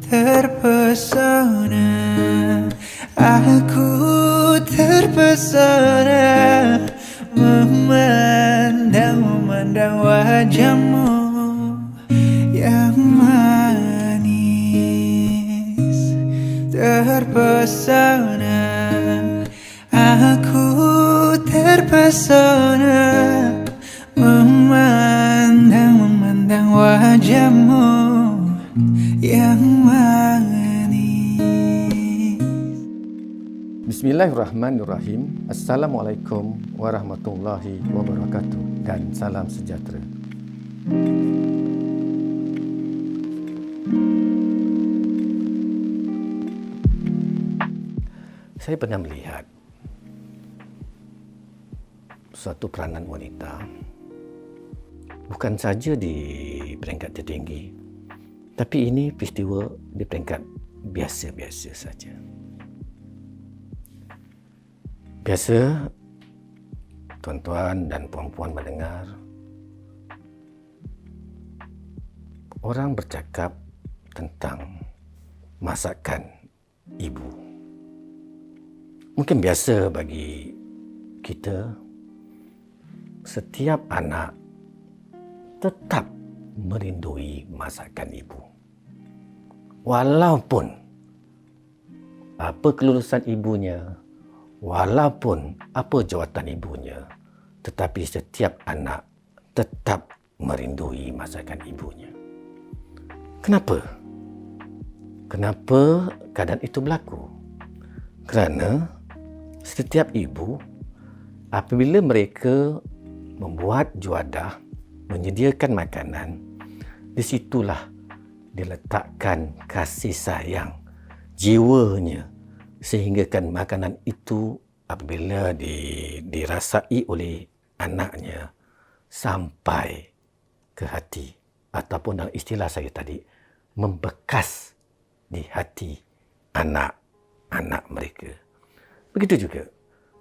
Terpesona, aku terpesona memandang wajahmu yang manis. Terpesona, aku terpesona memandang wajahmu yang manis. Bismillahirrahmanirrahim. Assalamualaikum warahmatullahi wabarakatuh dan salam sejahtera. Saya pernah melihat suatu peranan wanita bukan saja di peringkat tertinggi, tapi ini peristiwa di peringkat biasa-biasa saja. Biasa tuan-tuan dan puan-puan mendengar orang bercakap tentang masakan ibu. Mungkin biasa bagi kita, setiap anak tetap merindui masakan ibu. Walaupun apa kelulusan ibunya, walaupun apa jawatan ibunya, tetapi setiap anak tetap merindui masakan ibunya. Kenapa? Kenapa keadaan itu berlaku? Kerana setiap ibu, apabila mereka membuat juadah, menyediakan makanan, di situlah diletakkan kasih sayang jiwanya, sehinggakan makanan itu apabila dirasai oleh anaknya sampai ke hati, ataupun dalam istilah saya tadi, membekas di hati anak-anak mereka. Begitu juga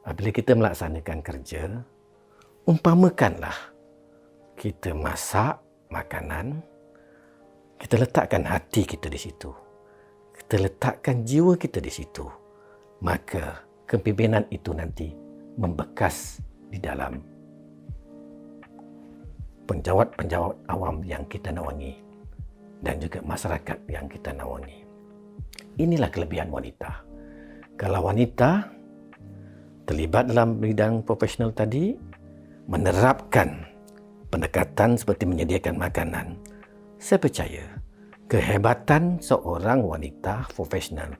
apabila kita melaksanakan kerja, umpamakanlah kita masak makanan, kita letakkan hati kita di situ, kita letakkan jiwa kita di situ, maka kepimpinan itu nanti membekas di dalam penjawat-penjawat awam yang kita naungi dan juga masyarakat yang kita naungi. Inilah kelebihan wanita. Kalau wanita terlibat dalam bidang profesional tadi, menerapkan pendekatan seperti menyediakan makanan, saya percaya kehebatan seorang wanita profesional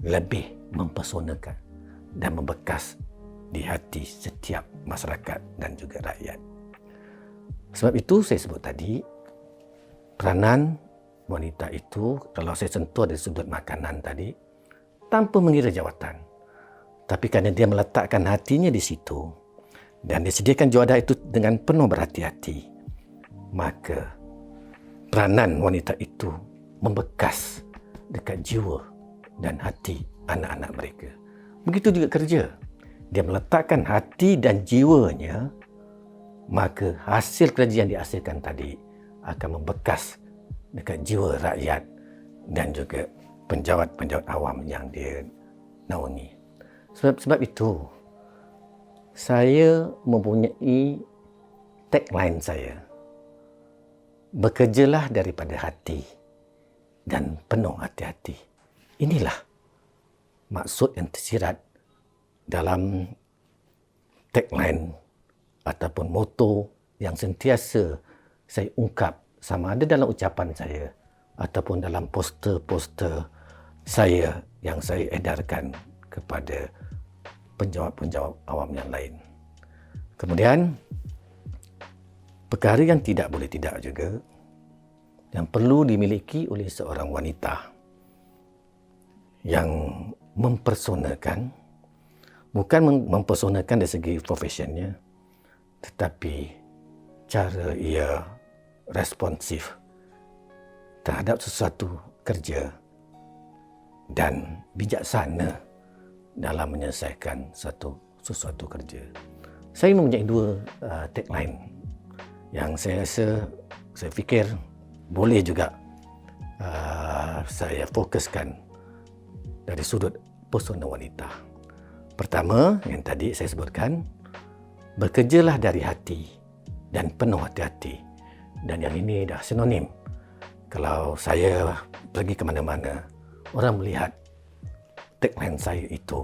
lebih mempesonakan dan membekas di hati setiap masyarakat dan juga rakyat. Sebab itu saya sebut tadi, peranan wanita itu, kalau saya sentuh dari sudut makanan tadi, tanpa mengira jawatan, tapi kerana dia meletakkan hatinya di situ dan disediakan juadah itu dengan penuh berhati-hati, maka peranan wanita itu membekas dekat jiwa dan hati anak-anak mereka. Begitu juga kerja. Dia meletakkan hati dan jiwanya, maka hasil kerja yang dihasilkan tadi akan membekas dekat jiwa rakyat dan juga penjawat-penjawat awam yang dia naungi. Sebab itu, saya mempunyai tagline saya, bekerjalah daripada hati dan penuh hati-hati. Inilah maksud yang tersirat dalam tagline ataupun moto yang sentiasa saya ungkap, sama ada dalam ucapan saya ataupun dalam poster-poster saya yang saya edarkan kepada penjawat-penjawat awam yang lain. Kemudian, perkara yang tidak boleh tidak juga, yang perlu dimiliki oleh seorang wanita yang mempersonakan, bukan mempersonakan dari segi profesionnya, tetapi cara ia responsif terhadap sesuatu kerja dan bijaksana dalam menyelesaikan sesuatu kerja. Saya mempunyai dua tagline yang saya rasa, saya fikir boleh juga saya fokuskan dari sudut pesona wanita. Pertama, yang tadi saya sebutkan, bekerjalah dari hati dan penuh hati-hati. Dan yang ini dah sinonim. Kalau saya pergi ke mana-mana, orang melihat tagline saya itu.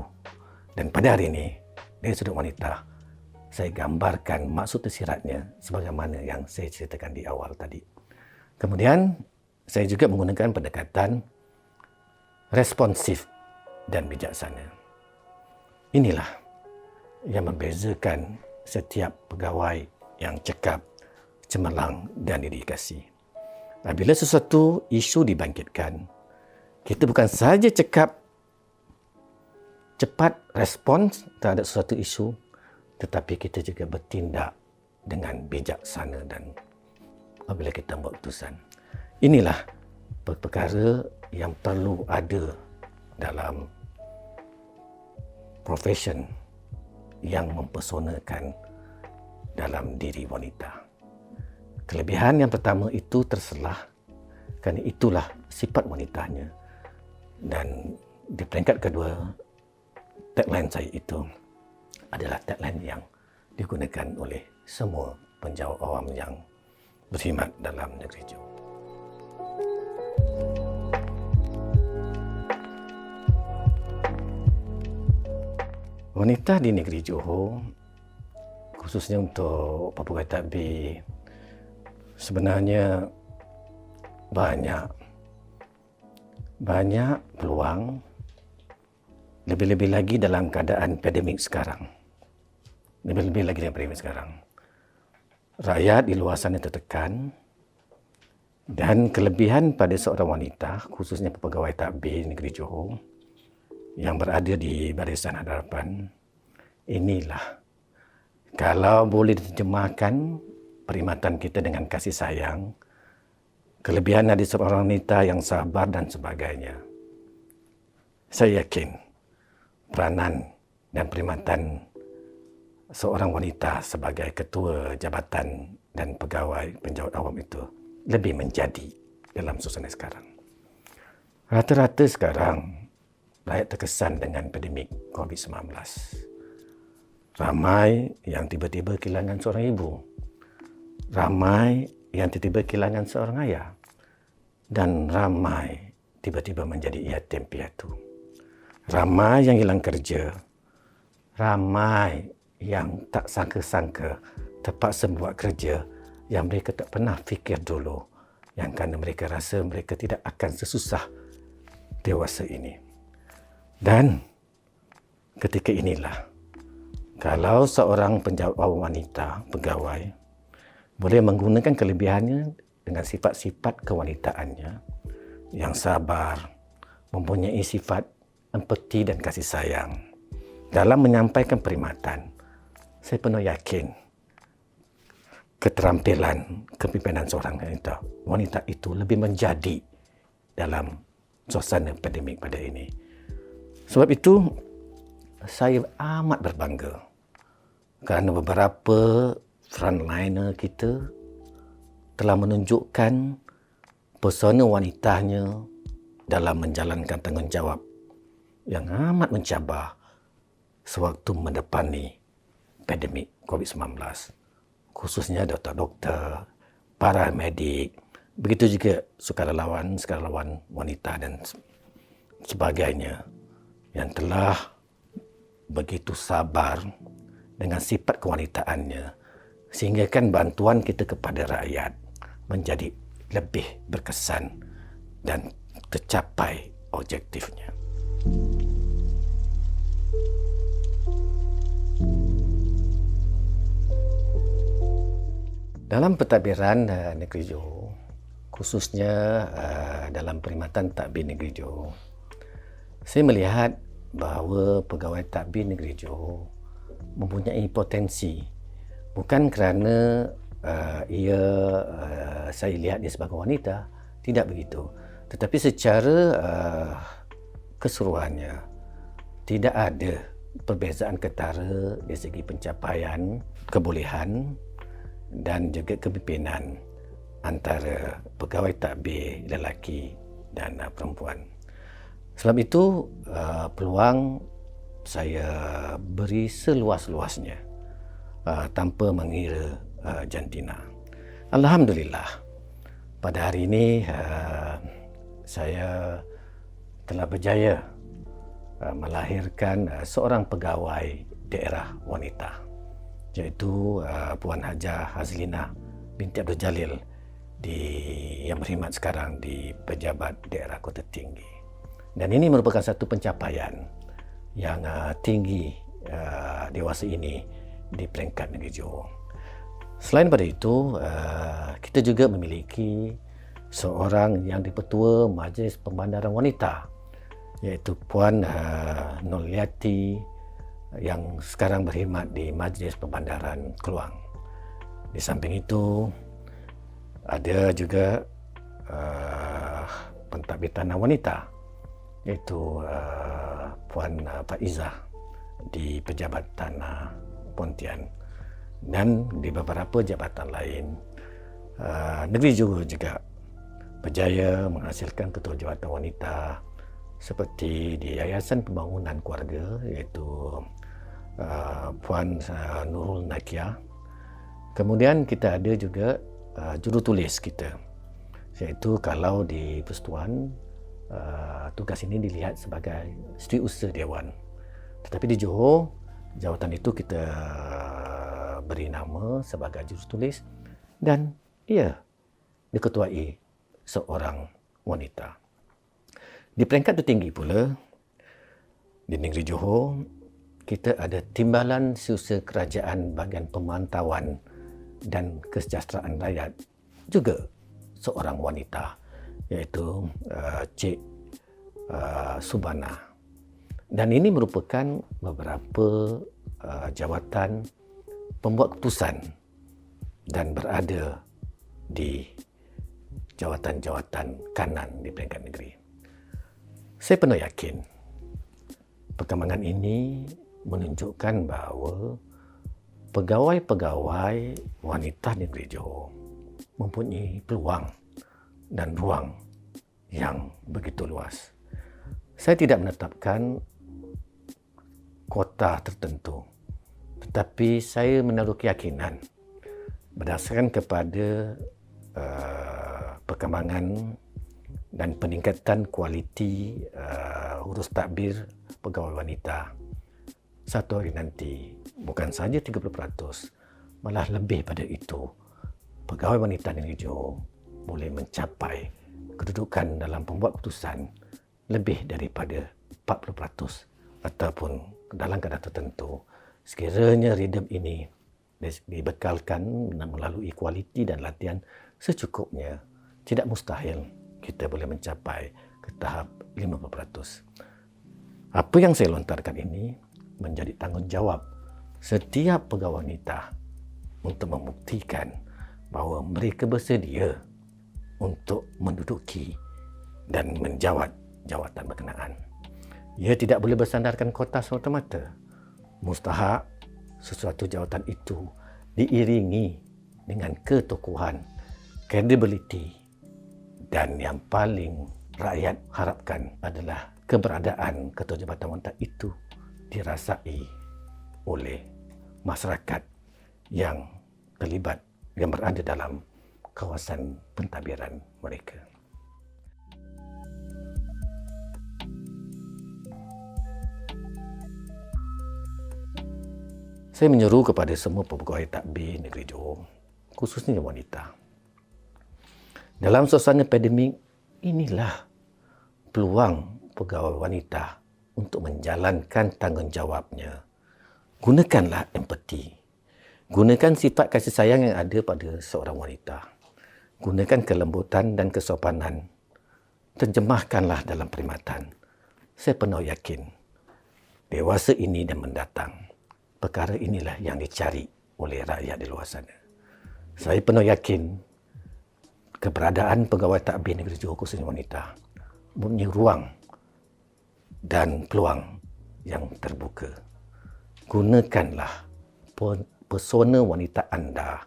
Dan pada hari ini, dari sudut wanita, saya gambarkan maksud tersiratnya sebagaimana yang saya ceritakan di awal tadi. Kemudian, saya juga menggunakan pendekatan responsif dan bijaksana. Inilah yang membezakan setiap pegawai yang cekap, cemerlang dan dedikasi. Apabila sesuatu isu dibangkitkan, kita bukan sahaja cekap, cepat respons terhadap sesuatu isu, tetapi kita juga bertindak dengan bijaksana dan apabila kita buat keputusan. Inilah perkara yang perlu ada dalam profession yang mempersonakan dalam diri wanita. Kelebihan yang pertama itu terselah kerana itulah sifat wanitanya. Dan di peringkat kedua, tagline saya itu adalah tagline yang digunakan oleh semua penjawat awam yang berkhidmat dalam negeri Johor. Wanita di negeri Johor, khususnya untuk pegawai tadbir, sebenarnya banyak peluang, lebih-lebih lagi dalam keadaan pandemik sekarang. Lebih-lebih lagi dalam pandemik sekarang. Rakyat di luar sana tertekan dan kelebihan pada seorang wanita, khususnya pegawai tadbir negeri Johor, yang berada di Barisan Hadapan, inilah kalau boleh diterjemahkan perkhidmatan kita dengan kasih sayang, kelebihan dari seorang wanita yang sabar dan sebagainya. Saya yakin peranan dan perkhidmatan seorang wanita sebagai ketua jabatan dan pegawai penjawat awam itu lebih menjadi dalam suasana sekarang. Rata-rata sekarang rakyat terkesan dengan pandemik COVID-19. Ramai yang tiba-tiba kehilangan seorang ibu. Ramai yang tiba-tiba kehilangan seorang ayah. Dan ramai tiba-tiba menjadi yatim piatu. Ramai yang hilang kerja. Ramai yang tak sangka-sangka terpaksa buat kerja yang mereka tak pernah fikir dulu. Yang kerana mereka rasa mereka tidak akan sesusah dewasa ini. Dan ketika inilah, kalau seorang penjawat wanita, pegawai, boleh menggunakan kelebihannya dengan sifat-sifat kewanitaannya yang sabar, mempunyai sifat empati dan kasih sayang dalam menyampaikan perkhidmatan, saya penuh yakin keterampilan kepimpinan seorang wanita itu lebih menjadi dalam suasana pandemik pada ini. Sebab itu, saya amat berbangga kerana beberapa frontliner kita telah menunjukkan persona wanitanya dalam menjalankan tanggungjawab yang amat mencabar sewaktu mendepani pandemik COVID-19. Khususnya doktor-doktor, para medik, begitu juga sukarelawan wanita dan sebagainya yang telah begitu sabar dengan sifat kewanitaannya sehingga kan bantuan kita kepada rakyat menjadi lebih berkesan dan tercapai objektifnya. Dalam pentadbiran negeri Johor, khususnya dalam perkhidmatan tadbir negeri Johor, saya melihat bahawa pegawai tadbir negeri Johor mempunyai potensi. Bukan kerana saya lihat dia sebagai wanita, tidak begitu. Tetapi secara keseluruhannya, tidak ada perbezaan ketara dari segi pencapaian, kebolehan dan juga kepimpinan antara pegawai takbir lelaki dan perempuan. Sebab itu, peluang saya beri seluas-luasnya tanpa mengira jantina. Alhamdulillah, pada hari ini saya telah berjaya melahirkan seorang pegawai daerah wanita, iaitu Puan Hajah Hazlina binti Abdul Jalil yang berkhidmat sekarang di Pejabat Daerah Kota Tinggi. Dan ini merupakan satu pencapaian yang tinggi dewasa ini di peringkat negeri Johor. Selain pada itu, kita juga memiliki seorang yang dipertua Majlis Pembandaran Wanita, iaitu Puan Noliati yang sekarang berkhidmat di Majlis Pembandaran Keluang. Di samping itu, ada juga pentadbir tanah wanita, iaitu Puan Faizah di Pejabat Tanah Pontian, dan di beberapa jabatan lain. Negeri Johor juga berjaya menghasilkan ketua jabatan wanita seperti di Yayasan Pembangunan Keluarga, iaitu Puan Nurul Nakia. Kemudian kita ada juga jurutulis kita, iaitu kalau di Persatuan tugas ini dilihat sebagai setiausaha Dewan, tetapi di Johor jawatan itu kita beri nama sebagai jurutulis dan ia diketuai seorang wanita. Di peringkat tertinggi pula di negeri Johor, kita ada Timbalan Setiausaha Kerajaan Bahagian Pemantauan dan Kesejahteraan Rakyat, juga seorang wanita, iaitu Cik Subana. Dan ini merupakan beberapa jawatan pembuat keputusan dan berada di jawatan-jawatan kanan di peringkat negeri. Saya penuh yakin perkembangan ini menunjukkan bahawa pegawai-pegawai wanita negeri Johor mempunyai peluang dan ruang yang begitu luas. Saya tidak menetapkan kota tertentu, tetapi saya menaruh keyakinan berdasarkan kepada perkembangan dan peningkatan kualiti urus takbir pegawai wanita. Satu hari nanti, bukan saja 30%, malah lebih pada itu, pegawai wanita negeri Johor boleh mencapai kedudukan dalam pembuat keputusan lebih daripada 40%, ataupun dalam keadaan tertentu, sekiranya rhythm ini dibekalkan melalui kualiti dan latihan secukupnya, tidak mustahil kita boleh mencapai ke tahap 50%. Apa yang saya lontarkan ini menjadi tanggungjawab setiap pegawai wanita untuk membuktikan bahawa mereka bersedia untuk menduduki dan menjawat jawatan berkenaan. Ia tidak boleh bersandarkan kota semata-mata. Mustahak sesuatu jawatan itu diiringi dengan ketokohan, credibility, dan yang paling rakyat harapkan adalah keberadaan ketua jabatan wanita itu dirasai oleh masyarakat yang terlibat, yang berada dalam kawasan pentadbiran mereka. Saya menyeru kepada semua pegawai takbir negeri Johor, khususnya wanita. Dalam suasana pandemik, inilah peluang pegawai wanita untuk menjalankan tanggungjawabnya. Gunakanlah empati. Gunakan sifat kasih sayang yang ada pada seorang wanita. Gunakan kelembutan dan kesopanan. Terjemahkanlah dalam perkhidmatan. Saya penuh yakin, dewasa ini dan mendatang, perkara inilah yang dicari oleh rakyat di luar sana. Saya penuh yakin keberadaan pegawai takbir negeri Johor khususnya wanita mempunyai ruang dan peluang yang terbuka. Gunakanlah pesona wanita anda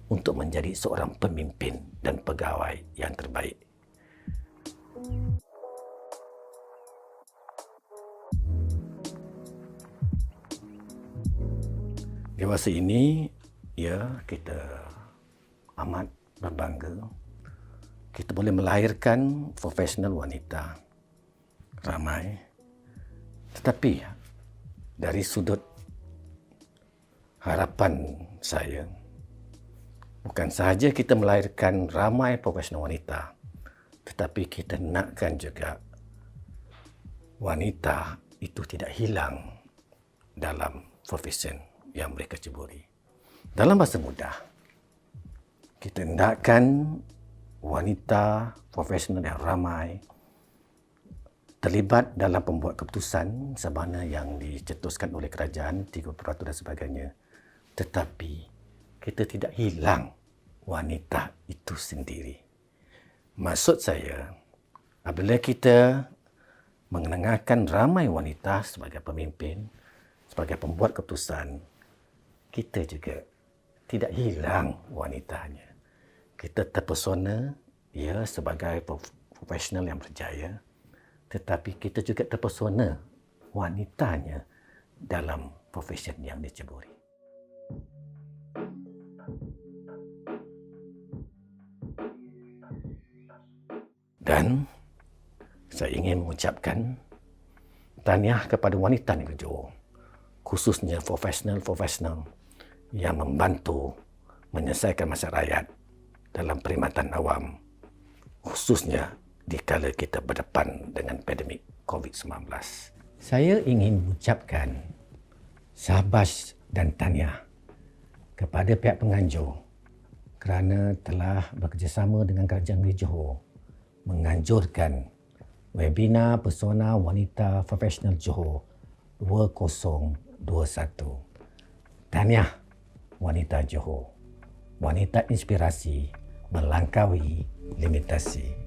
untuk menjadi seorang pemimpin dan pegawai yang terbaik. Di masa ini, kita amat berbangga. Kita boleh melahirkan profesional wanita ramai. Tetapi dari sudut harapan saya, bukan sahaja kita melahirkan ramai profesional wanita, tetapi kita nakkan juga wanita itu tidak hilang dalam profesi yang mereka ceburi. Dalam bahasa mudah, kita hendakkan wanita profesional yang ramai terlibat dalam pembuat keputusan sebagaimana yang dicetuskan oleh kerajaan, 30% dan sebagainya. Tetapi kita tidak hilang wanita itu sendiri. Maksud saya, apabila kita mengenengahkan ramai wanita sebagai pemimpin, sebagai pembuat keputusan, kita juga tidak hilang wanitanya. Kita terpesona sebagai profesional yang berjaya, tetapi kita juga terpesona wanitanya dalam profesi yang diceburi. Dan saya ingin mengucapkan tahniah kepada wanita negeri Johor, khususnya profesional yang membantu menyelesaikan masalah rakyat dalam perkhidmatan awam, khususnya dikala kita berdepan dengan pandemik COVID-19. Saya ingin mengucapkan syabas dan tahniah kepada pihak penganjur kerana telah bekerjasama dengan Kerajaan Negeri Johor menganjurkan webinar Pesona Wanita Profesional Johor 2021. Tahniah wanita Johor, wanita inspirasi melangkaui limitasi.